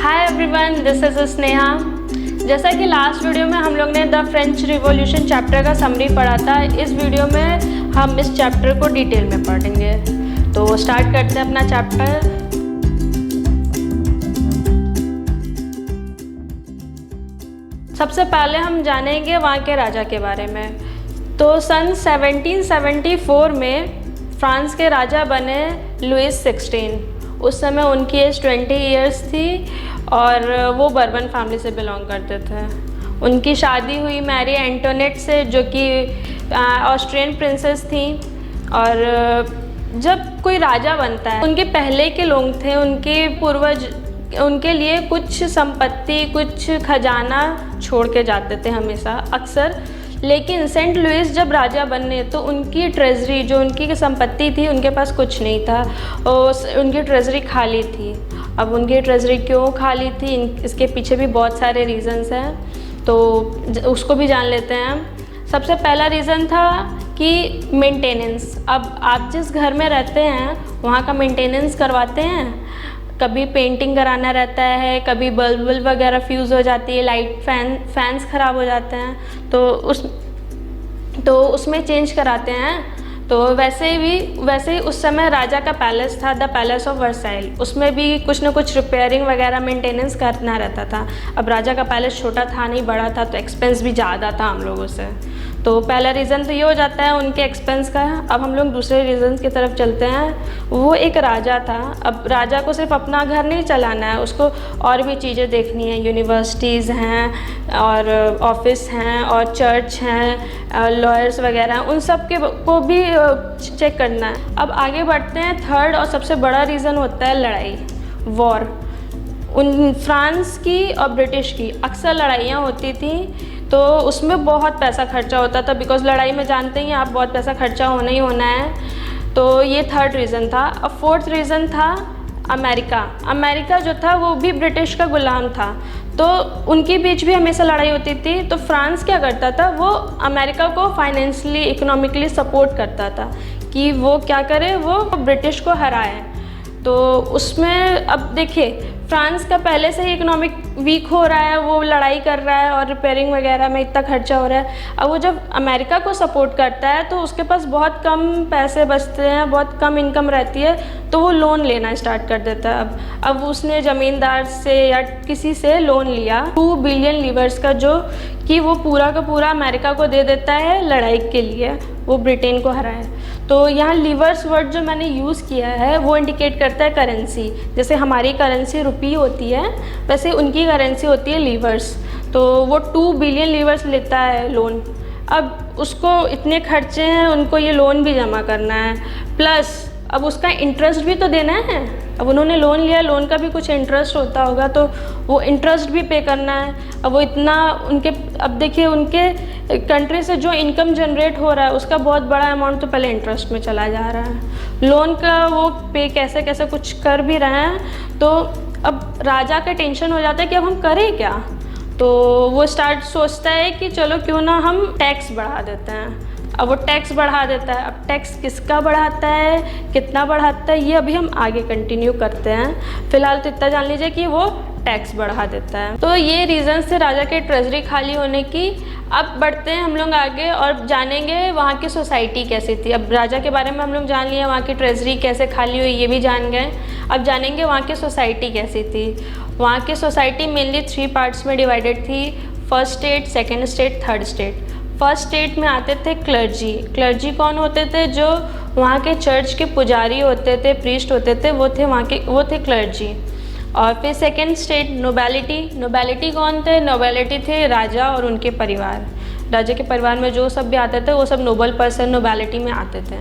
Hi everyone, this is Sneha. जैसा कि last video में हम लोग ने द फ्रेंच रिवॉल्यूशन चैप्टर का समरी पढ़ा था, इस वीडियो में हम इस चैप्टर को डिटेल में पढ़ेंगे। तो स्टार्ट करते हैं अपना चैप्टर। सबसे पहले हम जानेंगे वहाँ के राजा के बारे में। तो सन 1774 में फ्रांस के राजा बने लुइस 16। उस समय उनकी एज 20 ईयर्स थी और वो बर्बन फैमिली से बिलोंग करते थे। उनकी शादी हुई मैरी एंटोनेट से, जो कि ऑस्ट्रियन प्रिंसेस थी। और जब कोई राजा बनता है, उनके पहले के लोग थे, उनके पूर्वज उनके लिए कुछ संपत्ति, कुछ खजाना छोड़ के जाते थे हमेशा अक्सर। लेकिन सेंट लुइस जब राजा बने तो उनकी ट्रेजरी, जो उनकी संपत्ति थी, उनके पास कुछ नहीं था और उनकी ट्रेजरी खाली थी। अब उनकी ट्रेजरी क्यों खाली थी, इसके पीछे भी बहुत सारे रीज़न्स हैं, तो उसको भी जान लेते हैं। सबसे पहला रीज़न था कि मेंटेनेंस। अब आप जिस घर में रहते हैं वहाँ का मेंटेनेंस करवाते हैं। कभी पेंटिंग कराना रहता है, कभी बल्ब वगैरह फ्यूज़ हो जाती है, लाइट फैंस ख़राब हो जाते हैं, तो उसमें चेंज कराते हैं। तो वैसे ही उस समय राजा का पैलेस था, द पैलेस ऑफ वर्साइल। उसमें भी कुछ ना कुछ रिपेयरिंग वगैरह मेंटेनेंस करना रहता था। अब राजा का पैलेस छोटा था नहीं, बड़ा था, तो एक्सपेंस भी ज़्यादा था हम लोगों से। तो पहला रीज़न तो ये हो जाता है उनके एक्सपेंस का। अब हम लोग दूसरे रीज़न की तरफ चलते हैं। वो एक राजा था। अब राजा को सिर्फ अपना घर नहीं चलाना है, उसको और भी चीज़ें देखनी है। यूनिवर्सिटीज़ हैं और ऑफिस हैं और चर्च हैं, लॉयर्स वगैरह, उन सब के को भी चेक करना है। अब आगे बढ़ते हैं। थर्ड और सबसे बड़ा रीज़न होता है लड़ाई, वॉर। फ्रांस की और ब्रिटिश की अक्सर लड़ाइयाँ होती थी, तो उसमें बहुत पैसा खर्चा होता था, बिकॉज़ लड़ाई में जानते ही आप बहुत पैसा खर्चा होना ही होना है। तो ये थर्ड रीज़न था। अब फोर्थ रीज़न था अमेरिका जो था वो भी ब्रिटिश का गुलाम था, तो उनके बीच भी हमेशा लड़ाई होती थी। तो फ्रांस क्या करता था, वो अमेरिका को फाइनेंशियली, इकोनॉमिकली सपोर्ट करता था कि वो क्या करे, वो ब्रिटिश को हराए। तो उसमें अब देखिए, फ्रांस का पहले से ही इकोनॉमिक वीक हो रहा है, वो लड़ाई कर रहा है और रिपेयरिंग वगैरह में इतना खर्चा हो रहा है। अब वो जब अमेरिका को सपोर्ट करता है तो उसके पास बहुत कम पैसे बचते हैं, बहुत कम इनकम रहती है, तो वो लोन लेना स्टार्ट कर देता है। अब उसने ज़मींदार से या किसी से लोन लिया 2 बिलियन लीवर्स का, जो कि वो पूरा का पूरा अमेरिका को दे देता है लड़ाई के लिए, वो ब्रिटेन को हराए। तो यहाँ लीवर्स वर्ड जो मैंने यूज़ किया है वो इंडिकेट करता है करेंसी। जैसे हमारी करेंसी रुपी होती है, वैसे उनकी करेंसी होती है लीवर्स। तो वो 2 बिलियन लीवर्स लेता है लोन। अब उसको इतने खर्चे हैं, उनको ये लोन भी जमा करना है, प्लस अब उसका इंटरेस्ट भी तो देना है। अब उन्होंने लोन लिया, लोन का भी कुछ इंटरेस्ट होता होगा, तो वो इंटरेस्ट भी पे करना है। अब वो इतना अब देखिए, उनके कंट्री से जो इनकम जनरेट हो रहा है उसका बहुत बड़ा अमाउंट तो पहले इंटरेस्ट में चला जा रहा है। लोन का वो पे कैसे कैसे कुछ कर भी रहे हैं। तो अब राजा का टेंशन हो जाता है कि अब हम करें क्या। तो वो सोचता है कि चलो क्यों ना हम टैक्स बढ़ा देते हैं। अब वो टैक्स बढ़ा देता है। अब टैक्स किसका बढ़ाता है, कितना बढ़ाता है, ये अभी हम आगे कंटिन्यू करते हैं। फिलहाल तो इतना जान लीजिए कि वो टैक्स बढ़ा देता है। तो ये रीज़न थे राजा के ट्रेजरी खाली होने की। अब बढ़ते हैं हम लोग आगे और जानेंगे वहाँ की सोसाइटी कैसी थी। अब राजा के बारे में हम लोग जान लिया, वहाँ की ट्रेजरी कैसे खाली हुई ये भी जान गए। अब जानेंगे वहाँ की सोसाइटी कैसी थी। वहाँ की सोसाइटी मेनली 3 पार्ट्स में डिवाइडेड थी। First state, second state, third state. First state में आते थे क्लर्जी कौन होते थे, जो वहाँ के चर्च के पुजारी होते थे, प्रीस्ट होते थे, वो थे क्लर्जी। और फिर सेकेंड स्टेट नोबैलिटी कौन थे, नोबैलिटी थे राजा और उनके परिवार। राजा के परिवार में जो सब भी आते थे वो सब नोबल पर्सन नोबैलिटी में आते थे।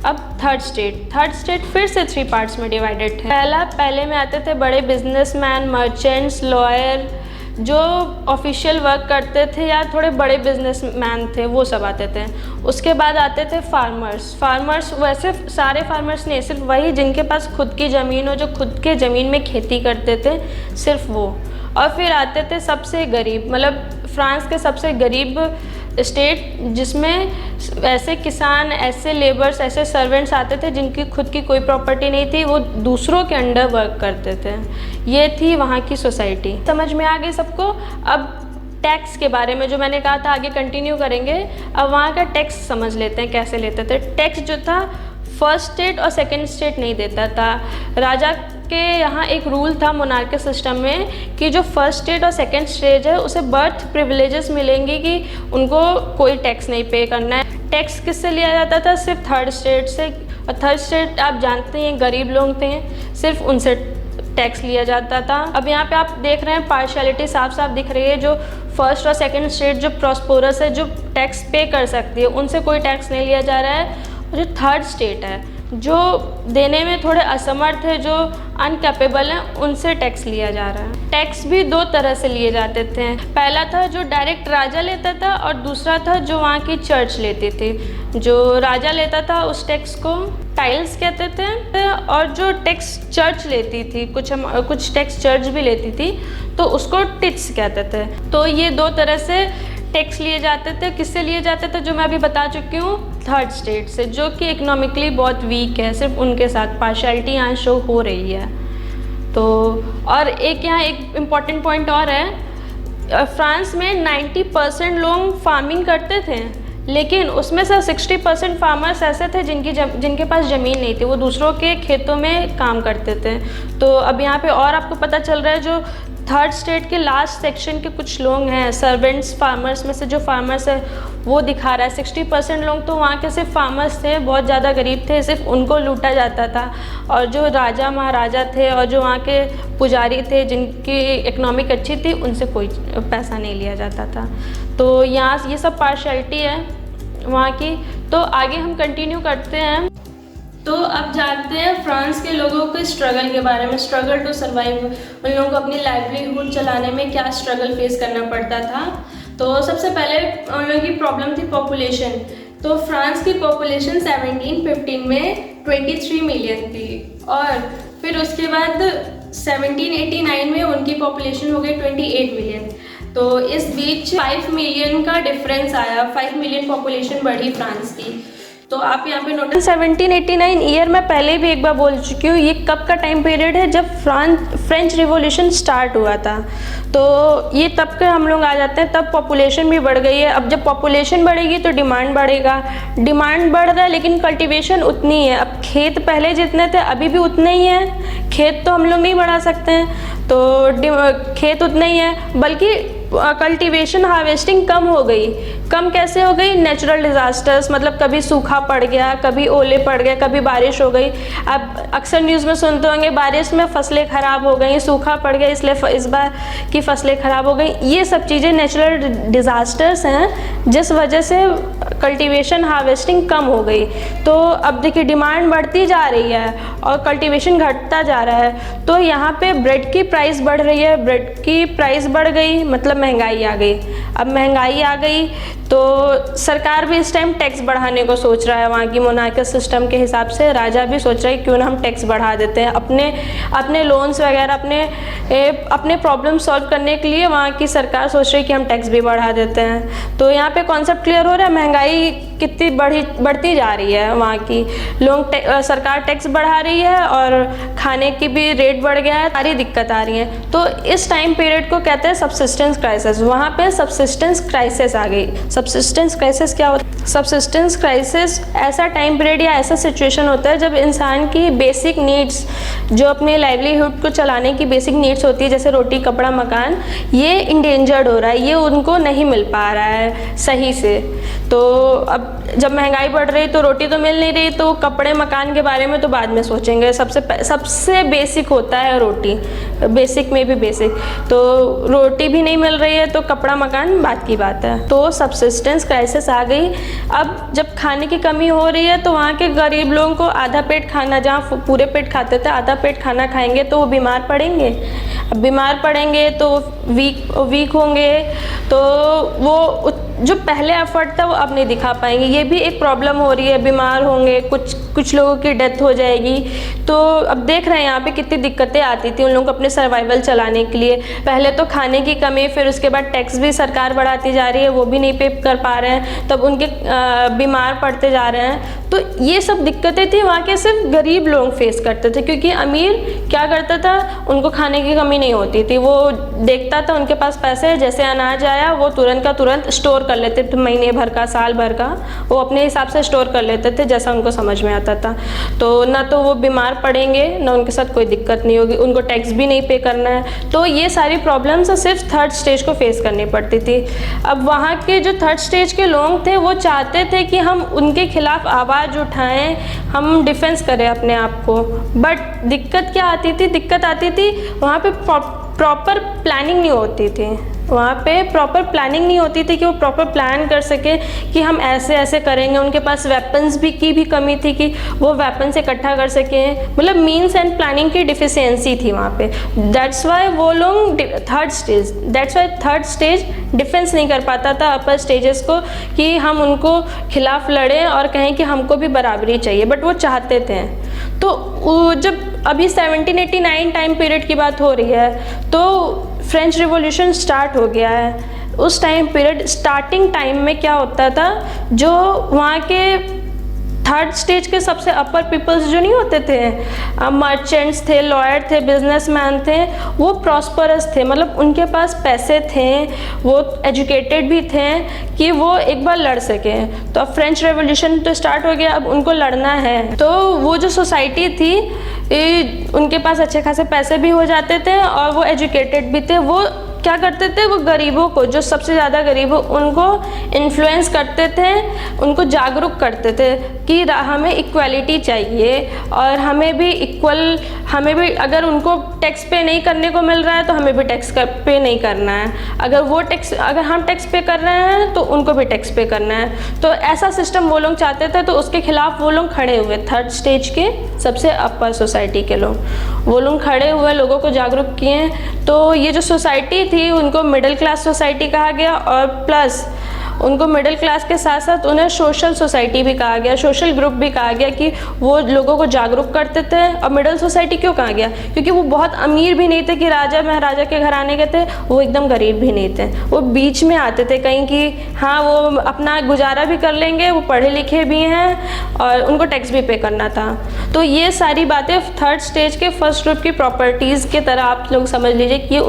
अब थर्ड स्टेट फिर से 3 पार्ट्स में डिवाइडेड थे। पहले में आते थे बड़े बिजनेसमैन, मर्चेंट्स, लॉयर, जो ऑफिशियल वर्क करते थे या थोड़े बड़े बिजनेसमैन थे, वो सब आते थे। उसके बाद आते थे फार्मर्स। वैसे सारे फार्मर्स नहीं, सिर्फ वही जिनके पास खुद की ज़मीन हो, जो खुद के ज़मीन में खेती करते थे, सिर्फ वो। और फिर आते थे सबसे गरीब, मतलब फ्रांस के सबसे गरीब स्टेट जिसमें ऐसे किसान, ऐसे लेबर्स, ऐसे सर्वेंट्स आते थे जिनकी खुद की कोई प्रॉपर्टी नहीं थी, वो दूसरों के अंडर वर्क करते थे। ये थी वहाँ की सोसाइटी। समझ में आ गई सबको? अब टैक्स के बारे में जो मैंने कहा था आगे कंटिन्यू करेंगे। अब वहाँ का टैक्स समझ लेते हैं कैसे लेते थे। टैक्स जो था फर्स्ट स्टेट और सेकंड स्टेट नहीं देता था। राजा के यहाँ एक रूल था मोनार्की सिस्टम में कि जो फर्स्ट स्टेट और सेकंड स्टेट है उसे बर्थ प्रिविलेजेस मिलेंगी कि उनको कोई टैक्स नहीं पे करना है। टैक्स किससे लिया जाता था? सिर्फ थर्ड स्टेट से। और थर्ड स्टेट आप जानते हैं गरीब लोग थे, सिर्फ उनसे टैक्स लिया जाता था। अब यहाँ पे आप देख रहे हैं पार्शियलिटी साफ साफ दिख रही है। जो फर्स्ट और सेकंड स्टेट जो प्रॉस्पेरस है, जो टैक्स पे कर सकती है, उनसे कोई टैक्स नहीं लिया जा रहा है। और जो थर्ड स्टेट है, जो देने में थोड़े असमर्थ है, जो अनकैपेबल हैं, उनसे टैक्स लिया जा रहा है। टैक्स भी दो तरह से लिए जाते थे। पहला था जो डायरेक्ट राजा लेता था और दूसरा था जो वहाँ की चर्च लेती थी। जो राजा लेता था उस टैक्स को टाइल्स कहते थे, और जो टैक्स चर्च लेती थी, कुछ टैक्स चर्च भी लेती थी, तो उसको टिट्स कहते थे। तो ये दो तरह से टैक्स लिए जाते थे। किससे लिए जाते थे? जो मैं अभी बता चुकी हूँ, थर्ड स्टेट से, जो कि इकोनॉमिकली बहुत वीक है। सिर्फ उनके साथ पार्शियलिटी यहाँ शो हो रही है। तो और एक यहाँ एक इम्पॉर्टेंट पॉइंट और है, फ्रांस में 90% लोग फार्मिंग करते थे, लेकिन उसमें से 60% फार्मर्स ऐसे थे जिनके पास ज़मीन नहीं थी, वो दूसरों के खेतों में काम करते थे। तो अब यहाँ पे और आपको पता चल रहा है, जो थर्ड स्टेट के लास्ट सेक्शन के कुछ लोग हैं, सर्वेंट्स फार्मर्स में से जो फार्मर्स है वो दिखा रहा है 60% लोग तो वहाँ के सिर्फ फार्मर्स थे, बहुत ज़्यादा गरीब थे, सिर्फ उनको लूटा जाता था। और जो राजा महाराजा थे और जो वहाँ के पुजारी थे जिनकी इकोनॉमिक अच्छी थी, उनसे कोई पैसा नहीं लिया जाता था। तो यहाँ ये सब पार्शियलिटी है वहाँ की। तो आगे हम कंटिन्यू करते हैं। तो अब जानते हैं फ्रांस के लोगों के स्ट्रगल के बारे में। स्ट्रगल टू सर्वाइव, उन लोगों को अपनी लाइवलीहुड चलाने में क्या स्ट्रगल फेस करना पड़ता था। तो सबसे पहले उन लोगों की प्रॉब्लम थी पॉपुलेशन। तो फ्रांस की पॉपुलेशन 1715 में 23 मिलियन थी, और फिर उसके बाद 1789 में उनकी पॉपुलेशन हो गई 28 मिलियन। तो इस बीच 5 मिलियन का डिफरेंस आया, 5 मिलियन पॉपुलेशन बढ़ी फ्रांस की। तो आप यहाँ पे नोटिस 1789 ईयर में पहले भी एक बार बोल चुकी हूँ, ये कब का टाइम पीरियड है? जब फ्रेंच रिवॉल्यूशन स्टार्ट हुआ था। तो ये तब के हम लोग आ जाते हैं, तब पॉपुलेशन भी बढ़ गई है। अब जब पॉपुलेशन बढ़ेगी तो डिमांड बढ़ेगा, डिमांड बढ़ रहा है लेकिन कल्टीवेशन उतनी है। अब खेत पहले जितने थे अभी भी उतने ही हैं, खेत तो हम लोग नहीं बढ़ा सकते हैं, तो खेत उतने ही है, बल्कि कल्टीवेशन हार्वेस्टिंग कम हो गई। कम कैसे हो गई? नेचुरल डिज़ास्टर्स, मतलब कभी सूखा पड़ गया, कभी ओले पड़ गए, कभी बारिश हो गई। आप अक्सर न्यूज़ में सुनते होंगे बारिश में फसलें ख़राब हो गई, सूखा पड़ गया इसलिए इस बार की फसलें ख़राब हो गई। ये सब चीज़ें नेचुरल डिज़ास्टर्स हैं जिस वजह से कल्टीवेशन हार्वेस्टिंग कम हो गई। तो अब देखिए डिमांड बढ़ती जा रही है और कल्टीवेशन घटता जा रहा है। तो यहाँ पे ब्रेड की प्राइस बढ़ रही है, ब्रेड की प्राइस बढ़ गई मतलब महंगाई आ गई। अब महंगाई आ गई तो सरकार भी इस टाइम टैक्स बढ़ाने को सोच रहा है। वहाँ की मोनार्की सिस्टम के हिसाब से राजा भी सोच रहा है क्यों ना हम टैक्स बढ़ा देते हैं, अपने लोन्स वगैरह, अपने प्रॉब्लम सॉल्व करने के लिए वहाँ की सरकार सोच रही है कि हम टैक्स भी बढ़ा देते हैं। तो यहाँ पे कॉन्सेप्ट क्लियर हो रहा है, महंगाई कितनी बढ़ती जा रही है वहाँ की। सरकार टैक्स बढ़ा रही है और खाने की भी रेट बढ़ गया है, सारी दिक्कत आ रही है। तो इस टाइम पीरियड को कहते हैं सबसिस्टेंस क्राइसिस। वहाँ पे सबसिस्टेंस क्राइसिस आ गई। सबसिस्टेंस क्राइसिस क्या होता है? सबसिस्टेंस क्राइसिस ऐसा टाइम पीरियड या ऐसा सिचुएशन होता है जब इंसान की बेसिक नीड्स, जो अपने लाइवलीहुड को चलाने की बेसिक नीड्स होती है, जैसे रोटी कपड़ा मकान, ये इंडेंजर्ड हो रहा है, ये उनको नहीं मिल पा रहा है सही से। तो अब जब महंगाई बढ़ रही तो रोटी तो मिल नहीं रही, तो कपड़े मकान के बारे में तो बाद में सोचेंगे। सबसे बेसिक होता है रोटी, बेसिक में भी बेसिक। तो रोटी भी नहीं मिल रही है तो कपड़ा मकान बात की बात है। तो सबसिस्टेंस क्राइसिस आ गई। अब जब खाने की कमी हो रही है तो वहाँ के गरीब लोगों को आधा पेट खाना, जहाँ पूरे पेट खाते थे आधा पेट खाना खाएंगे तो वो बीमार पड़ेंगे। अब बीमार पड़ेंगे तो वीक होंगे तो वो जो पहले एफर्ट था वो अब नहीं दिखा पाएंगे। ये भी एक प्रॉब्लम हो रही है, बीमार होंगे, कुछ लोगों की डेथ हो जाएगी। तो अब देख रहे हैं यहाँ पे कितनी दिक्कतें आती थी उन लोगों को अपने सर्वाइवल चलाने के लिए। पहले तो खाने की कमी, फिर उसके बाद टैक्स भी सरकार बढ़ाती जा रही है, वो भी नहीं पे कर पा रहे हैं, तब उनके बीमार पड़ते जा रहे हैं। तो ये सब दिक्कतें थी वहाँ के सिर्फ गरीब लोग फेस करते थे, क्योंकि अमीर क्या करता था, उनको खाने की कमी नहीं होती थी। वो देखता था उनके पास पैसे है, जैसे अनाज आया वो तुरंत का तुरंत स्टोर कर लेते थे, महीने भर का, साल भर का वो अपने हिसाब से स्टोर कर लेते थे जैसा उनको समझ में आता था। तो ना तो वो बीमार पड़ेंगे, ना उनके साथ कोई दिक्कत नहीं होगी, उनको टैक्स भी नहीं पे करना है। तो ये सारी प्रॉब्लम्स सिर्फ थर्ड स्टेज को फेस करनी पड़ती थी। अब वहाँ के जो थर्ड स्टेज के लोग थे वो चाहते थे कि हम उनके खिलाफ आवाज़ उठाएं, हम डिफेंस करें अपने आप को। बट दिक्कत क्या आती थी, दिक्कत आती थी वहाँ पे प्रॉपर प्लानिंग नहीं होती थी। वहाँ पे प्रॉपर प्लानिंग नहीं होती थी कि वो प्रॉपर प्लान कर सके कि हम ऐसे ऐसे करेंगे। उनके पास वेपन्स की भी कमी थी कि वो वेपन्स इकट्ठा कर सकें, मतलब मीन्स एंड प्लानिंग की डिफिशियंसी थी वहाँ पे। दैट्स वाई वो लोग थर्ड स्टेज डिफेंस नहीं कर पाता था अपर स्टेजेस को, कि हम उनको खिलाफ लड़ें और कहें कि हमको भी बराबरी चाहिए, बट वो चाहते थे। तो जब अभी 1789 टाइम पीरियड की बात हो रही है, तो फ्रेंच रिवॉल्यूशन स्टार्ट हो गया है। उस टाइम पीरियड स्टार्टिंग टाइम में क्या होता था, जो वहाँ के थर्ड स्टेज के सबसे अपर पीपल्स जो नहीं होते थे, मर्चेंट्स थे, लॉयर थे, बिजनेसमैन थे, वो प्रॉस्परस थे, मतलब उनके पास पैसे थे, वो एजुकेटेड भी थे कि वो एक बार लड़ सकें। तो अब फ्रेंच रेवोल्यूशन तो स्टार्ट हो गया, अब उनको लड़ना है। तो वो जो सोसाइटी थी, उनके पास अच्छे खासे पैसे भी हो जाते थे और वो एजुकेटेड भी थे। वो क्या करते थे, वो गरीबों को, जो सबसे ज़्यादा गरीब हो, उनको इन्फ्लुएंस करते थे, उनको जागरूक करते थे कि हमें इक्वालिटी चाहिए और हमें भी अगर उनको टैक्स पे नहीं करने को मिल रहा है तो हमें भी टैक्स पे नहीं करना है। अगर हम टैक्स पे कर रहे हैं तो उनको भी टैक्स पे करना है। तो ऐसा सिस्टम वो लोग चाहते थे, तो उसके खिलाफ वो लोग खड़े हुए। थर्ड स्टेज के सबसे अपर सोसाइटी के वो लोग खड़े हुए, लोगों को जागरूक किए। तो ये जो सोसाइटी थी उनको मिडिल क्लास सोसाइटी कहा गया, और प्लस उनको मिडिल क्लास के साथ साथ उन्हें सोशल सोसाइटी भी कहा गया, सोशल ग्रुप भी कहा गया, कि वो लोगों को जागरूक करते थे। और मिडिल सोसाइटी क्यों कहा गया, क्योंकि वो बहुत अमीर भी नहीं थे कि राजा महाराजा के घराने के थे, वो एकदम गरीब भी नहीं थे, वो बीच में आते थे कहीं कि हाँ वो अपना गुजारा भी कर लेंगे, वो पढ़े लिखे भी हैं और उनको टैक्स भी पे करना था। तो ये सारी बातें थर्ड स्टेज के फर्स्ट ग्रुप की प्रॉपर्टीज़ की तरह आप लोग समझ लीजिए कि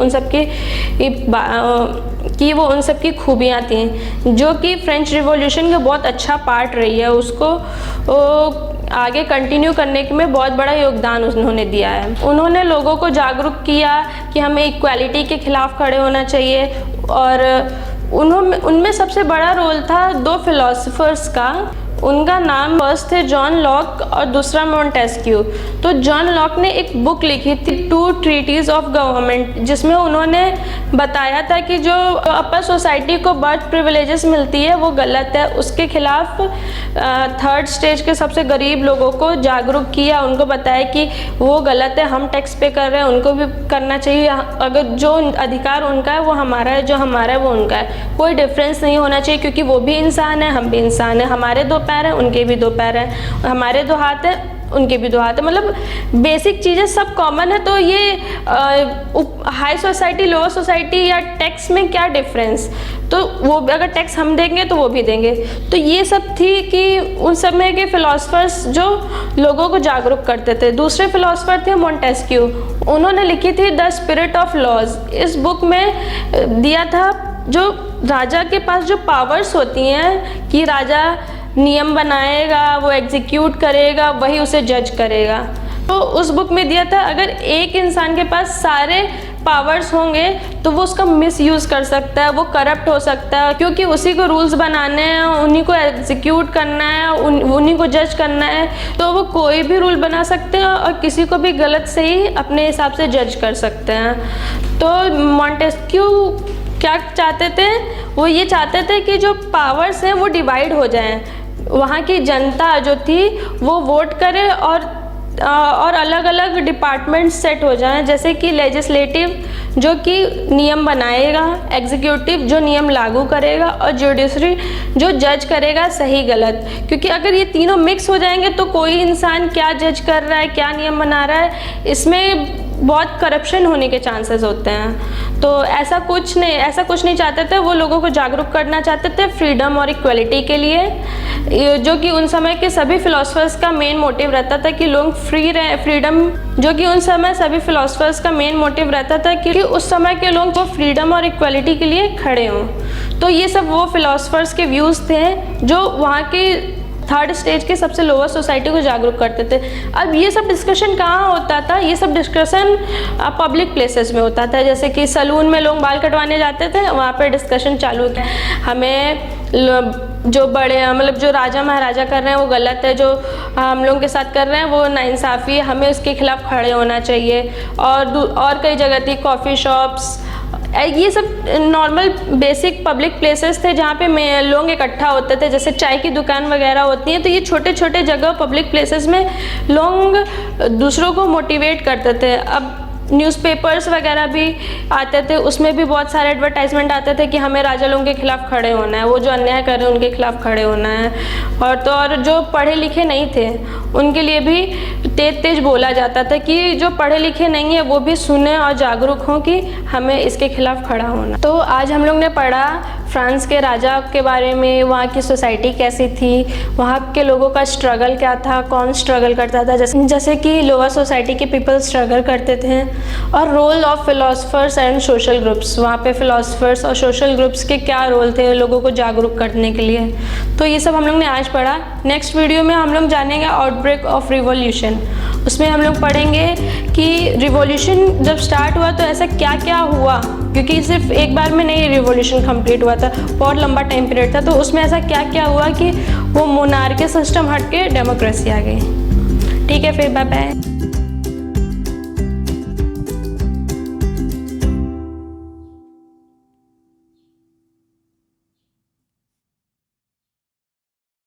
वो उन सब की खूबियाँ थी, जो कि फ्रेंच रिवॉल्यूशन का बहुत अच्छा पार्ट रही है। उसको आगे कंटिन्यू करने में बहुत बड़ा योगदान उन्होंने दिया है। उन्होंने लोगों को जागरूक किया कि हमें इक्वालिटी के खिलाफ खड़े होना चाहिए। और उनमें सबसे बड़ा रोल था दो फिलोसफर्स का। उनका नाम फर्स्ट थे जॉन लॉक और दूसरा मॉन्टेस्क्यू। तो जॉन लॉक ने एक बुक लिखी थी, टू ट्रीटीज ऑफ गवर्नमेंट, जिसमें उन्होंने बताया था कि जो अपर सोसाइटी को बर्थ प्रिविलेजेस मिलती है वो गलत है। उसके खिलाफ थर्ड स्टेज के सबसे गरीब लोगों को जागरूक किया, उनको बताया कि वो गलत है, हम टैक्स पे कर रहे हैं, उनको भी करना चाहिए। अगर जो अधिकार उनका है वो हमारा है, जो हमारा है वो उनका है, कोई डिफरेंस नहीं होना चाहिए, क्योंकि वो भी इंसान है, हम भी इंसान है। हमारे दो पैर हैं, उनके भी दो पैर हैं, हमारे दो हाथ हैं, उनके भी दो हाथ हैं, मतलब बेसिक चीज़ें सब कॉमन है। तो ये हाई सोसाइटी लोअर सोसाइटी या टैक्स में क्या डिफरेंस, तो वो अगर टैक्स हम देंगे तो वो भी देंगे। तो ये सब थी कि उन समय के फिलोसफर्स जो लोगों को जागरूक करते थे। दूसरे फिलोसफर थे मॉन्टेस्क्यू, उन्होंने लिखी थी द स्पिरिट ऑफ लॉज। इस बुक में दिया था जो राजा के पास जो पावर्स होती हैं कि राजा नियम बनाएगा, वो एग्जीक्यूट करेगा, वही उसे जज करेगा। तो उस बुक में दिया था अगर एक इंसान के पास सारे पावर्स होंगे तो वो उसका मिसयूज़ कर सकता है, वो करप्ट हो सकता है, क्योंकि उसी को रूल्स बनाने हैं, उन्हीं को एग्जीक्यूट करना है, उन्हीं को जज करना है। तो वो कोई भी रूल बना सकते हैं और किसी को भी गलत से ही अपने हिसाब से जज कर सकते हैं। तो मॉन्टेस्क्यू क्या चाहते थे, वो ये चाहते थे कि जो पावर्स हैं वो डिवाइड हो जाएं, वहाँ की जनता जो थी वो वोट करे और और अलग अलग डिपार्टमेंट सेट हो जाएं, जैसे कि लेजिस्लेटिव जो कि नियम बनाएगा, एग्जीक्यूटिव जो नियम लागू करेगा, और जुडिशरी जो जज करेगा सही गलत। क्योंकि अगर ये तीनों मिक्स हो जाएंगे तो कोई इंसान क्या जज कर रहा है, क्या नियम बना रहा है, इसमें बहुत करप्शन होने के चांसेस होते हैं। तो ऐसा कुछ नहीं चाहते थे। वो लोगों को जागरूक करना चाहते थे फ्रीडम और इक्वलिटी के लिए, जो कि उन समय के सभी फिलोसफर्स का मेन मोटिव रहता था कि लोग फ्री रहे, फ्रीडम, जो कि उन समय सभी फिलोसफर्स का मेन मोटिव रहता था कि उस समय के लोग वो फ्रीडम और इक्वलिटी के लिए खड़े हों। तो ये सब वो फिलोसफर्स के व्यूज़ थे जो वहाँ के थर्ड स्टेज के सबसे लोअर सोसाइटी को जागरूक करते थे। अब ये सब डिस्कशन कहाँ होता था? ये सब डिस्कशन पब्लिक प्लेसेस में होता था, जैसे कि सैलून में लोग बाल कटवाने जाते थे, वहाँ पे डिस्कशन चालू था। हमें जो बड़े मतलब जो राजा महाराजा कर रहे हैं वो गलत है, जो हम लोगों के साथ कर रहे हैं वो नाइंसाफ़ी है, हमें उसके खिलाफ खड़े होना चाहिए। और कई जगह थी, कॉफ़ी शॉप्स, ये सब नॉर्मल बेसिक पब्लिक प्लेसेस थे जहाँ पे लोग इकट्ठा होते थे, जैसे चाय की दुकान वगैरह होती हैं। तो ये छोटे छोटे जगह पब्लिक प्लेसेस में लोग दूसरों को मोटिवेट करते थे। अब न्यूज़पेपर्स वगैरह भी आते थे, उसमें भी बहुत सारे एडवर्टाइजमेंट आते थे कि हमें राजा लोगों के खिलाफ खड़े होना है, वो जो अन्याय कर रहे हैं उनके खिलाफ खड़े होना है। और जो पढ़े लिखे नहीं थे उनके लिए भी तेज तेज बोला जाता था कि जो पढ़े लिखे नहीं है वो भी सुने और जागरूक हों कि हमें इसके खिलाफ खड़ा होना। तो आज हम लोग ने पढ़ा फ्रांस के राजा के बारे में, वहाँ की सोसाइटी कैसी थी, वहाँ के लोगों का स्ट्रगल क्या था, कौन स्ट्रगल करता था, जैसे कि लोअर सोसाइटी के पीपल स्ट्रगल करते थे, और role of philosophers and social groups, वहाँ पे फिलोसफर्स और सोशल ग्रुप्स के क्या रोल थे लोगों को जागरूक करने के लिए। तो ये सब हम लोग ने आज पढ़ा। नेक्स्ट वीडियो में हम लोग जानेंगे आउटब्रेक ऑफ रिवॉल्यूशन। उसमें हम लोग पढ़ेंगे कि रिवॉल्यूशन जब स्टार्ट हुआ तो ऐसा क्या क्या हुआ, क्योंकि सिर्फ एक बार में नहीं रिवॉल्यूशन कंप्लीट हुआ था, बहुत लंबा टाइम पीरियड था। तो उसमें ऐसा क्या क्या हुआ कि वो मोनार्की सिस्टम हट के डेमोक्रेसी आ गई। ठीक है, फिर बाय बाय।